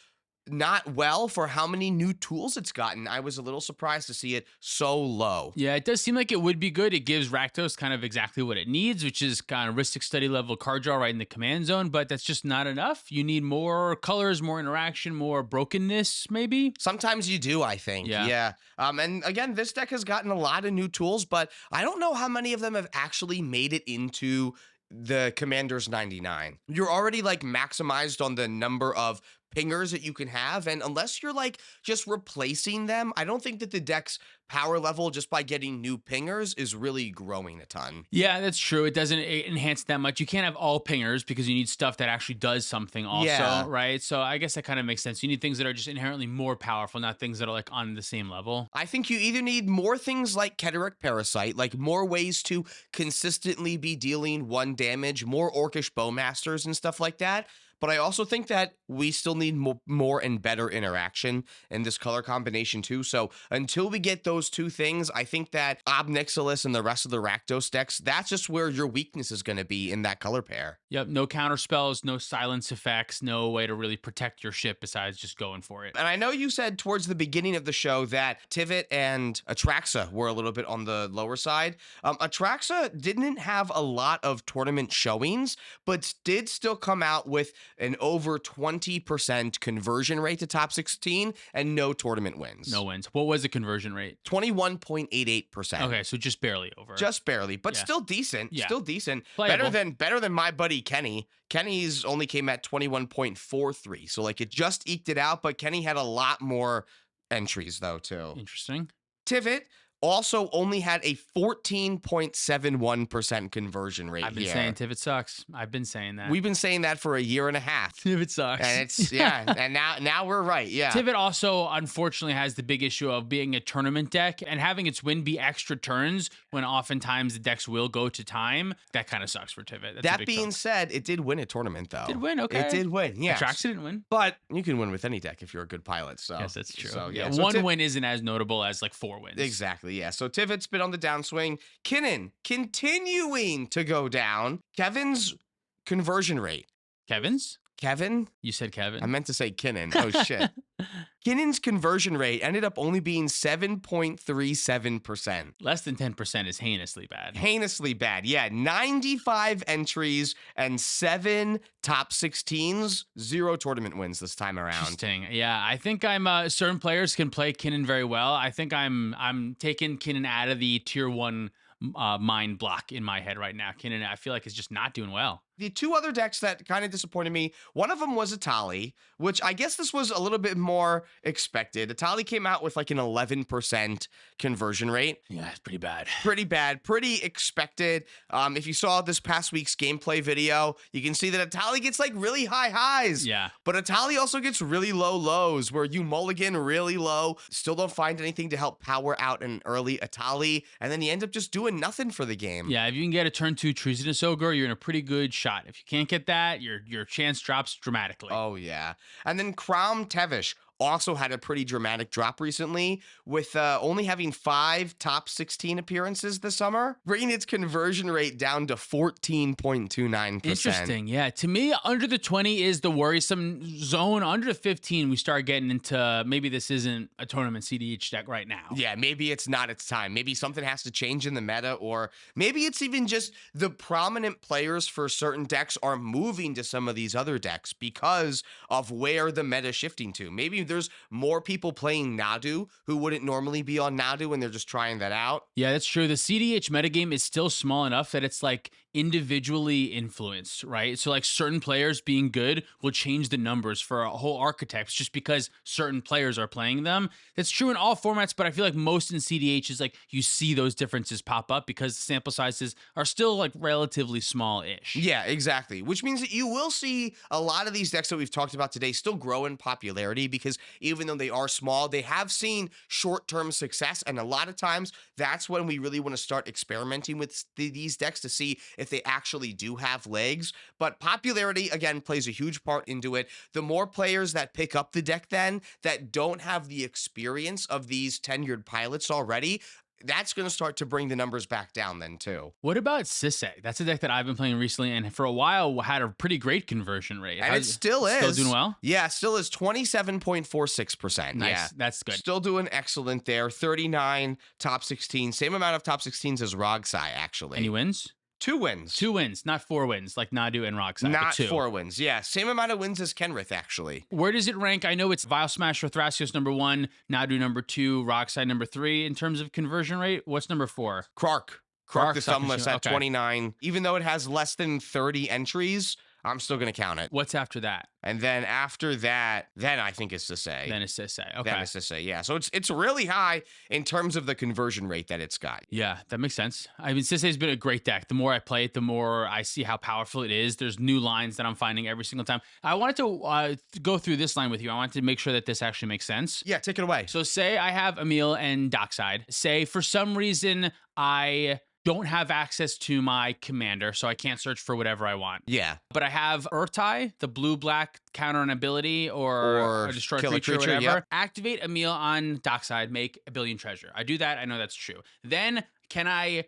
not well for how many new tools it's gotten, I was a little surprised to see it so low. Yeah, it does seem like it would be good. It gives Rakdos kind of exactly what it needs, which is kind of Ristic Study level card draw right in the command zone, but that's just not enough. You need more colors, more interaction, more brokenness, maybe? Sometimes you do, I think. Yeah. And again, this deck has gotten a lot of new tools, but I don't know how many of them have actually made it into the Commander's 99. You're already like maximized on the number of pingers that you can have. And unless you're like just replacing them, I don't think that the deck's power level just by getting new pingers is really growing a ton. Yeah, that's true. It doesn't enhance that much. You can't have all pingers because you need stuff that actually does something also, Yeah. right? So I guess that kind of makes sense. You need things that are just inherently more powerful, not things that are like on the same level. I think you either need more things like Keteric Parasite, like more ways to consistently be dealing 1 damage, more Orcish Bowmasters and stuff like that. But I also think that we still need more and better interaction in this color combination too. So until we get those 2 things, I think that Obnixilis and the rest of the Rakdos decks, that's just where your weakness is going to be in that color pair. Yep, no counter spells, no silence effects, no way to really protect your ship besides just going for it. And I know you said towards the beginning of the show that Tivit and Atraxa were a little bit on the lower side. Atraxa didn't have a lot of tournament showings, but did still come out with an over 20% conversion rate to top 16 and no tournament wins. No wins. What was the conversion rate? 21.88%. Okay, so just barely over. Just barely, but Yeah. still decent. Yeah. Still decent. Playable. Better than my buddy Kenny. Kenny's only came at 21.43. So like it just eked it out, but Kenny had a lot more entries though too. Interesting. Tivit also only had a 14.71% conversion rate. I've been here. saying Tivit sucks. I've been saying that. We've been saying that for a year and a half. Tivit sucks. And it's and now we're right. Yeah. Tivit also unfortunately has the big issue of being a tournament deck and having its win be extra turns when oftentimes the decks will go to time. That kind of sucks for Tivit. That's a That big being chunk. said, it did win a tournament though. Did win, okay. It did win. Yeah. Atraxa didn't win. But you can win with any deck if you're a good pilot. So Yes, that's true. So, yeah, So one win isn't as notable as like 4 wins. Exactly. Yeah. So Tivit's been on the downswing. Kinnan continuing to go down. Kevin's conversion rate. Kevin's? Kevin? You said Kevin. I meant to say Kinnan. Oh shit. Kinnan's conversion rate ended up only being 7.37%. Less than 10% is heinously bad. Heinously bad. Yeah, 95 entries and 7 top 16s, 0 tournament wins this time around. Interesting. Yeah, I think I'm certain players can play Kinnan very well. I think I'm taking Kinnan out of the tier 1 mind block in my head right now. Kinnan, I feel like is just not doing well. The 2 other decks that kind of disappointed me, one of them was Atali, which I guess this was a little bit more expected. Atali came out with like an 11% conversion rate. Yeah, it's pretty bad. Pretty bad, pretty expected. If you saw this past week's gameplay video, you can see that Atali gets like really high highs. Yeah. But Atali also gets really low lows where you mulligan really low, still don't find anything to help power out an early Atali, and then you end up just doing nothing for the game. Yeah, if you can get a turn 2 Treasonous Ogre, you're in a pretty good shot. If you can't get that, your chance drops dramatically. Oh, yeah. And then Kraum Tevish also had a pretty dramatic drop recently with only having 5 top 16 appearances this summer, bringing its conversion rate down to 14.29%. Interesting. Yeah. To me, under the 20 is the worrisome zone. Under the 15, we start getting into maybe this isn't a tournament cEDH deck right now. Yeah, maybe it's not its time. Maybe something has to change in the meta, or maybe it's even just the prominent players for certain decks are moving to some of these other decks because of where the meta is shifting to. Maybe there's more people playing Nadu who wouldn't normally be on Nadu and they're just trying that out. Yeah, that's true. The cEDH metagame is still small enough that it's like individually influenced, right? So like certain players being good will change the numbers for whole archetypes just because certain players are playing them. That's true in all formats, but I feel like most in cEDH is like you see those differences pop up because the sample sizes are still like relatively small-ish. Yeah, exactly. Which means that you will see a lot of these decks that we've talked about today still grow in popularity because even though they are small, they have seen short-term success. And a lot of times that's when we really want to start experimenting with these decks to see if they actually do have legs. But popularity, again, plays a huge part into it. The more players that pick up the deck then that don't have the experience of these tenured pilots already, that's going to start to bring the numbers back down then too. What about Sisay? That's a deck that I've been playing recently and for a while had a pretty great conversion rate. And it still is. Still doing well? Yeah, still is 27.46%. Nice. Yeah. That's good. Still doing excellent there. 39 top 16. Same amount of top 16s as Ragrakh, actually. Any wins? 2 wins. 2 wins, not 4 wins, like Nadu and Ragrakh. Not 2. 4 wins. Yeah, same amount of wins as Kenrith, actually. Where does it rank? I know it's Vial Smasher Thrasios number 1, Nadu number 2, Ragrakh number 3 in terms of conversion rate. What's number 4? Krark the Sakushima, Thumbless at okay. 29. Even though it has less than 30 entries, I'm still going to count it. What's after that? And then after that, then I think it's Sisay. Then it's Sisay. Okay. Then it's Sisay, yeah. So it's really high in terms of the conversion rate that it's got. Yeah, that makes sense. I mean, Sisay's been a great deck. The more I play it, the more I see how powerful it is. There's new lines that I'm finding every single time. I wanted to go through this line with you. I wanted to make sure that this actually makes sense. Yeah, take it away. So say I have Emil and Dockside. Say for some reason I don't have access to my commander, so I can't search for whatever I want. Yeah. But I have Urtai, the blue-black counter an ability or a destroy kill a creature or creature, whatever. yep. Activate Emil on Dockside, make a billion treasure. I do that. I know that's true. Then can I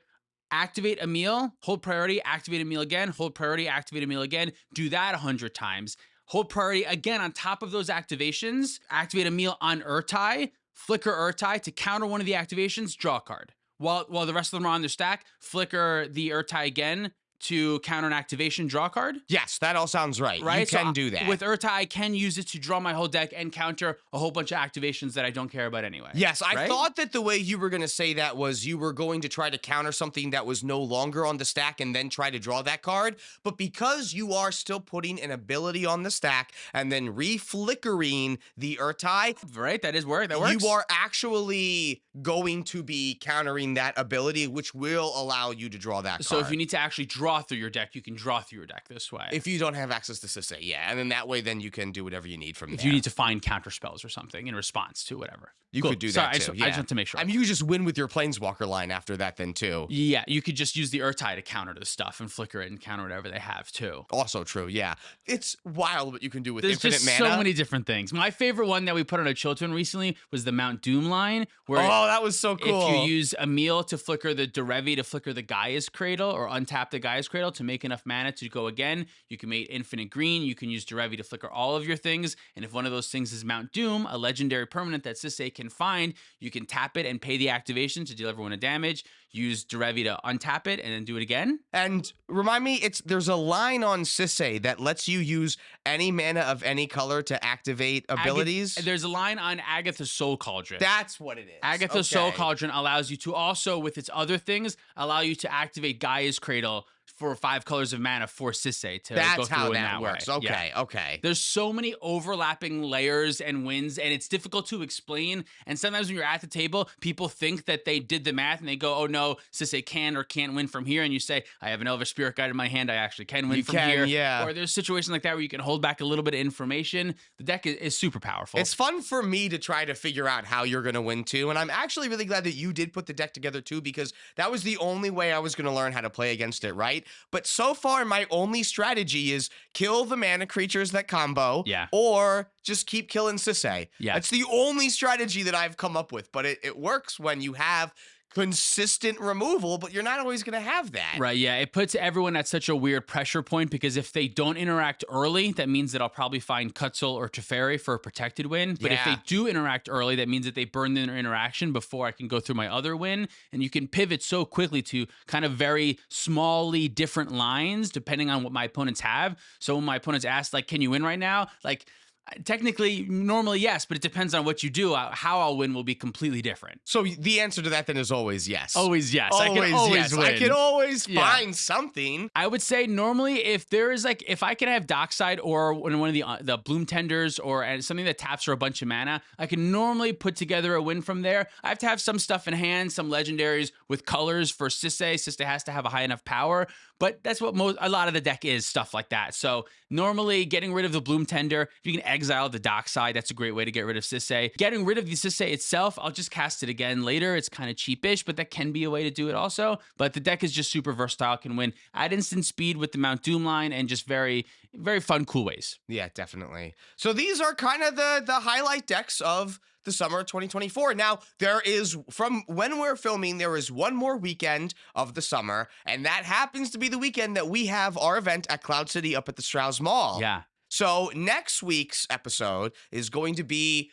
activate Emil, hold priority, activate Emil again, hold priority, activate Emil again, do that 100 times. Hold priority again on top of those activations, activate Emil on Urtai, flicker Urtai to counter one of the activations, draw a card. While the rest of them are on their stack, flicker the Urtai again to counter an activation, draw a card. Yes, that all sounds right. You can do that. With Urtai, I can use it to draw my whole deck and counter a whole bunch of activations that I don't care about anyway. Yes, I right? thought that the way you were going to say that was you were going to try to counter something that was no longer on the stack and then try to draw that card. But because you are still putting an ability on the stack and then re-flickering the Urtai, right? That works. You are actually going to be countering that ability, which will allow you to draw that card. So if you need to actually draw through your deck, you can draw through your deck this way. If you don't have access to Sisay, yeah. And then that way, then you can do whatever you need from there. If you need to find counter spells or something in response to whatever. You could do that too. I just want to make sure. I mean, you could just win with your Planeswalker line after that then too. Yeah, you could just use the Urtai to counter the stuff and flicker it and counter whatever they have too. Also true, yeah. It's wild what you can do with There's infinite just mana. so many different things. My favorite one that we put on a Chiltern recently was the Mount Doom line. Where that was so cool. If you use Emil to flicker the Derevi to flicker the Gaia's Cradle or untap the Gaia's Cradle to make enough mana to go again, you can make infinite green. You can use Derevi to flicker all of your things. And if one of those things is Mount Doom, a legendary permanent that Sisay can find, you can tap it and pay the activation to deal everyone a damage. Use Derevi to untap it and then do it again. And remind me, there's a line on Sisay that lets you use any mana of any color to activate abilities. There's a line on Agatha's Soul Cauldron. That's what it is. Agatha's Soul Cauldron allows you to also, with its other things, allow you to activate Gaia's Cradle for 5 colors of mana for Sisay to go through in that works. way. Okay, okay. There's so many overlapping layers and wins, and it's difficult to explain. And sometimes when you're at the table, people think that they did the math and they go, oh no, Sisay can or can't win from here. And you say, I have an Elvish Spirit Guide in my hand. I actually can win from here. Yeah. Or there's situations like that where you can hold back a little bit of information. The deck is super powerful. It's fun for me to try to figure out how you're going to win too. And I'm actually really glad that you did put the deck together too, because that was the only way I was going to learn how to play against it, right? But so far, my only strategy is kill the mana creatures that combo, or just keep killing Sisay. Yeah. That's the only strategy that I've come up with, but it works when you have consistent removal, but you're not always going to have that. Right, yeah. It puts everyone at such a weird pressure point because if they don't interact early, that means that I'll probably find Kutzel or Teferi for a protected win. But if they do interact early, that means that they burn their interaction before I can go through my other win. And you can pivot so quickly to kind of very smally different lines depending on what my opponents have. So when my opponents ask, like, can you win right now? Like, technically, normally, yes, but it depends on what you do. How I'll win will be completely different. So the answer to that then is always yes. Always yes. Always, I can always win. I can always find something. I would say normally if there is if I can have Dockside or one of the Bloom Tenders or something that taps for a bunch of mana, I can normally put together a win from there. I have to have some stuff in hand, some legendaries with colors for Sisay. Sisay has to have a high enough power, but that's what a lot of the deck is, stuff like that. So normally getting rid of the Bloom Tender, if you can exile the Dockside, that's a great way to get rid of Sisay. Getting rid of the Sisay itself, I'll just cast it again later. It's kind of cheapish, but that can be a way to do it also. But the deck is just super versatile, can win at instant speed with the Mount Doom line and just very, very fun, cool ways. Yeah, definitely. So these are kind of the highlight decks of the summer of 2024. Now, there is, from when we're filming, there is one more weekend of the summer, and that happens to be the weekend that we have our event at Cloud City up at the Strauss Mall. Yeah. So next week's episode is going to be,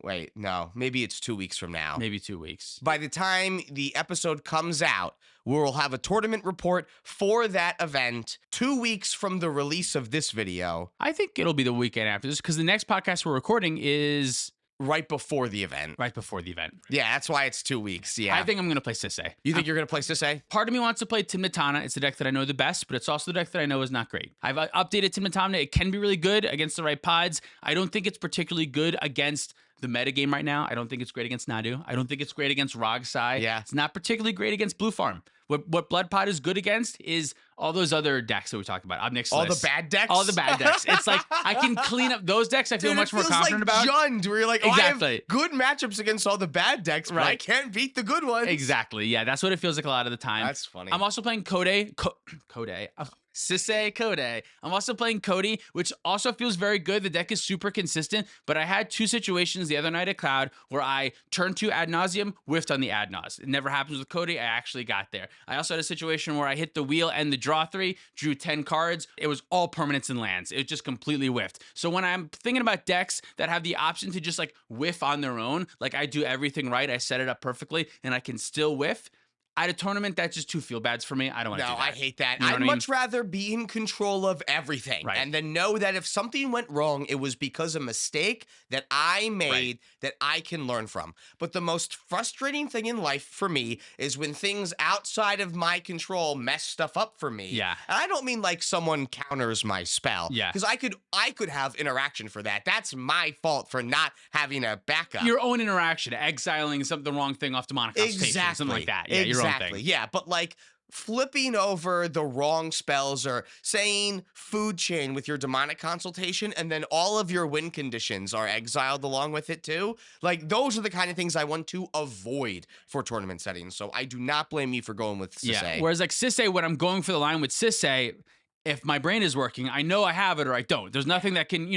maybe it's 2 weeks from now. Maybe 2 weeks. By the time the episode comes out, we'll have a tournament report for that event 2 weeks from the release of this video. I think it'll be the weekend after this because the next podcast we're recording is right before the event. Right before the event. Yeah, that's why it's 2 weeks. Yeah. I think I'm going to play Sisay. You think you're going to play Sisay? Part of me wants to play Timnatana. It's the deck that I know the best, but it's also the deck that I know is not great. I've updated Timnatana. It can be really good against the right pods. I don't think it's particularly good against the metagame right now. I don't think it's great against Nadu. I don't think it's great against Rogsai. Yeah. It's not particularly great against Blue Farm. What Blood Pod is good against is all those other decks that we talked about. All the bad decks? All the bad decks. It's like I can clean up those decks. I feel much more confident about. Jund, where you're like, exactly. I have good matchups against all the bad decks, but I can't beat the good ones. Exactly. Yeah, that's what it feels like a lot of the time. That's funny. I'm also playing Code. Sisay Code. I'm also playing Cody, which also feels very good. The deck is super consistent, but I had 2 situations the other night at Cloud where I turned 2 ad nauseum, whiffed on the ad naus. It never happens with Cody. I actually got there. I also had a situation where I hit the wheel and the draw 3, drew 10 cards. It was all permanents and lands. It just completely whiffed. So when I'm thinking about decks that have the option to just like whiff on their own, like I do everything right, I set it up perfectly, and I can still whiff, at a tournament, that's just 2 field bads for me. I don't want to do that. No, I hate that. You know I'd much rather be in control of everything and then know that if something went wrong, it was because of a mistake that I made that I can learn from. But the most frustrating thing in life for me is when things outside of my control mess stuff up for me. Yeah. And I don't mean like someone counters my spell. Yeah. Because I could have interaction for that. That's my fault for not having a backup. Your own interaction, exiling the wrong thing off demonic station, something like that. Yeah, your own thing. Yeah, but like flipping over the wrong spells or saying food chain with your demonic consultation and then all of your win conditions are exiled along with it too. Like those are the kind of things I want to avoid for tournament settings. So I do not blame you for going with Sisay. Yeah. Whereas like Sisay, when I'm going for the line with Sisay, if my brain is working, I know I have it or I don't. There's nothing that can,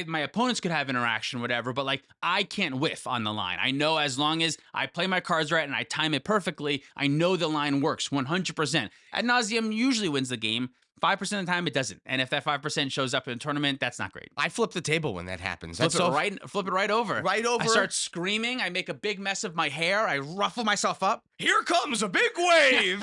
my opponents could have interaction, whatever, but like I can't whiff on the line. I know as long as I play my cards right and I time it perfectly, I know the line works 100%. Ad nauseum usually wins the game. 5% of the time, it doesn't. And if that 5% shows up in a tournament, that's not great. I flip the table when that happens. Flip it right over. Right over. I start screaming. I make a big mess of my hair. I ruffle myself up. Here comes a big wave.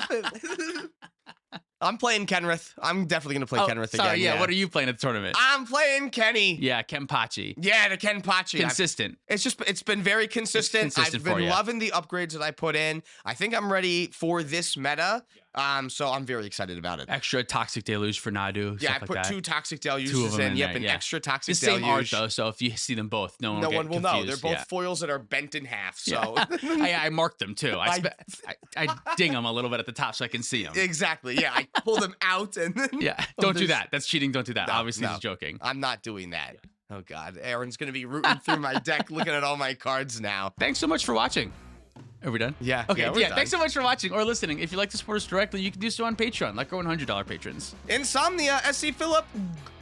I'm playing Kenrith. I'm definitely going to play Kenrith again. Yeah. What are you playing at the tournament? I'm playing Kenny. Yeah, Kenpachi. Yeah, the Kenpachi. Consistent. It's been very consistent. I've been loving the upgrades that I put in. I think I'm ready for this meta. So I'm very excited about it. Extra Toxic Deluge for Nadu. Yeah, I put like 2 Toxic Deluges in. Yep, an extra Toxic the Deluge. Same art though, so if you see them both, no one will know. They're both foils that are bent in half. So I marked them too. I ding them a little bit at the top so I can see them. Exactly. Yeah, I pull them out and then don't do that. That's cheating. Don't do that. No, Obviously, he's joking. I'm not doing that. Yeah. Oh God, Aaron's gonna be rooting through my deck, looking at all my cards now. Thanks so much for watching. Are we done? Yeah. Okay. Yeah, Thanks so much for watching or listening. If you'd like to support us directly, you can do so on Patreon, like our $100 patrons. Insomnia, SC Phillip,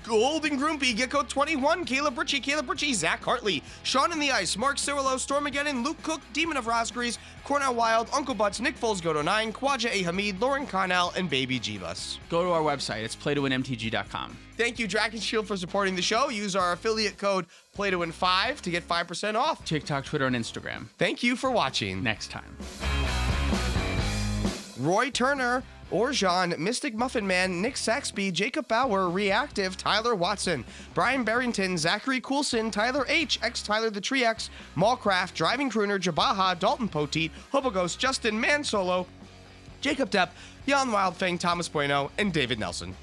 Golden Groompi, Gecko 21, Caleb Ritchie, Zach Hartley, Sean in the Ice, Mark Cirillo, Stormageddon, Luke Cook, Demon of Rosgrees, Cornell Wild, Uncle Butts, Nick Foles, Goto 9, Quaja A. Hamid, Lauren Connell, and Baby Jeebus. Go to our website. It's playtowinmtg.com. Thank you, Dragon Shield, for supporting the show. Use our affiliate code PlayToWin5 to get 5% off. TikTok, Twitter, and Instagram. Thank you for watching. Next time. Roy Turner, Orjan, Mystic Muffin Man, Nick Saxby, Jacob Bauer, Reactive, Tyler Watson, Brian Barrington, Zachary Coulson, Tyler H, X Tyler the Tree X, Mallcraft, Driving Crooner, Jabaha, Dalton Poteet, Hobogos, Justin Mansolo, Jacob Depp, Jan Wildfang, Thomas Bueno, and David Nelson.